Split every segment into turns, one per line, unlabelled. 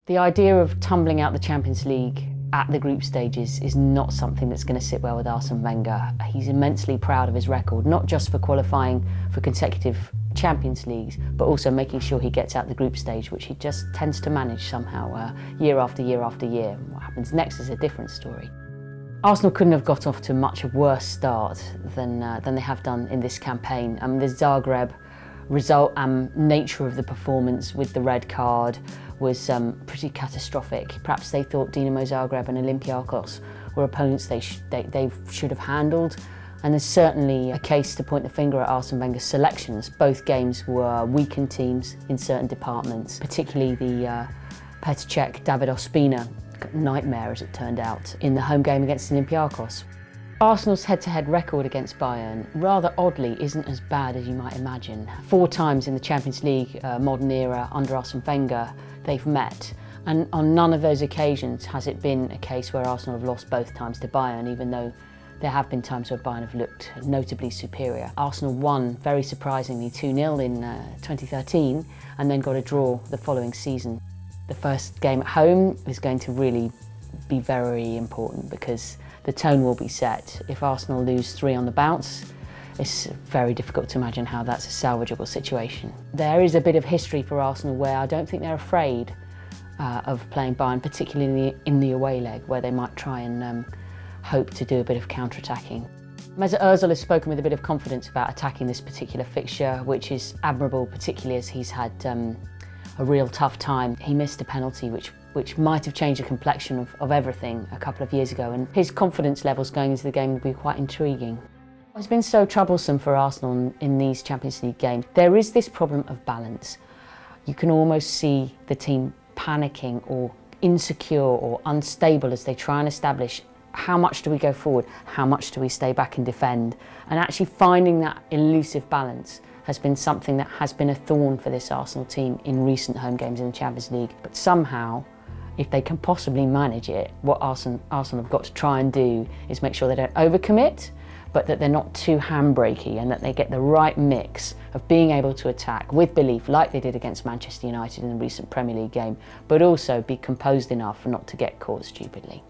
The idea of tumbling out the Champions League at the group stages is not something that's going to sit well with Arsene Wenger. He's immensely proud of his record, not just for qualifying for consecutive Champions Leagues, but also making sure he gets out the group stage, which he just tends to manage somehow year after year after year. What happens next is a different story. Arsenal couldn't have got off to a much worse start than they have done in this campaign. The Zagreb result and nature of the performance with the red card was pretty catastrophic. Perhaps they thought Dinamo Zagreb and Olympiakos were opponents they should have handled. And there's certainly a case to point the finger at Arsene Wenger's selections. Both games were weakened teams in certain departments, particularly the Petr Cech, David Ospina nightmare, as it turned out, in the home game against Olympiakos. Arsenal's head-to-head record against Bayern, rather oddly, isn't as bad as you might imagine. 4 times in the Champions League modern era under Arsene Wenger they've met, and on none of those occasions has it been a case where Arsenal have lost both times to Bayern, even though there have been times where Bayern have looked notably superior. Arsenal won, very surprisingly, 2-0 in 2013 and then got a draw the following season. The first game at home is going to really be very important because the tone will be set. If Arsenal lose 3 on the bounce, it's very difficult to imagine how that's a salvageable situation. There is a bit of history for Arsenal where I don't think they're afraid of playing Bayern, particularly in the away leg, where they might try and hope to do a bit of counter-attacking. Mesut Ozil has spoken with a bit of confidence about attacking this particular fixture, which is admirable, particularly as he's had a real tough time. He missed a penalty which might have changed the complexion of everything a couple of years ago, and his confidence levels going into the game will be quite intriguing. It's been so troublesome for Arsenal in these Champions League games. There is this problem of balance. You can almost see the team panicking or insecure or unstable as they try and establish how much do we go forward, how much do we stay back and defend. And actually finding that elusive balance has been something that has been a thorn for this Arsenal team in recent home games in the Champions League. But somehow, if they can possibly manage it, what Arsenal have got to try and do is make sure they don't overcommit, but that they're not too handbrakey and that they get the right mix of being able to attack with belief like they did against Manchester United in the recent Premier League game, but also be composed enough not to get caught stupidly.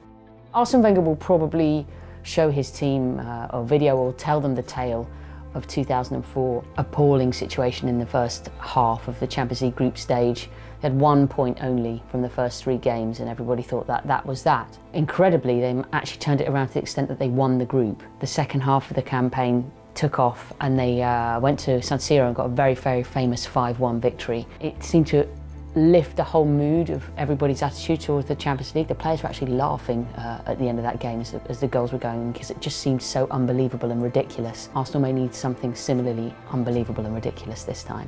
Arsene Wenger will probably show his team a video or tell them the tale of 2004 appalling situation in the first half of the Champions League group stage. They had 1 point only from the first 3 games and everybody thought that was that. Incredibly, they actually turned it around to the extent that they won the group. The second half of the campaign took off and they went to San Siro and got a very, very famous 5-1 victory. It seemed to lift the whole mood of everybody's attitude towards the Champions League. The players were actually laughing at the end of that game as the goals were going, because it just seemed so unbelievable and ridiculous. Arsenal may need something similarly unbelievable and ridiculous this time.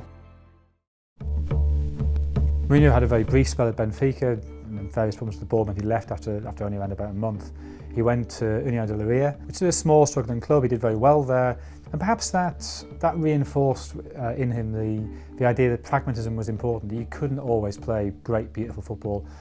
Mourinho had a very brief spell at Benfica, and various problems with the board when he left after only around about a month. He went to União de Leiria, which is a small struggling club. He did very well there, and perhaps that reinforced in him the idea that pragmatism was important, that you couldn't always play great, beautiful football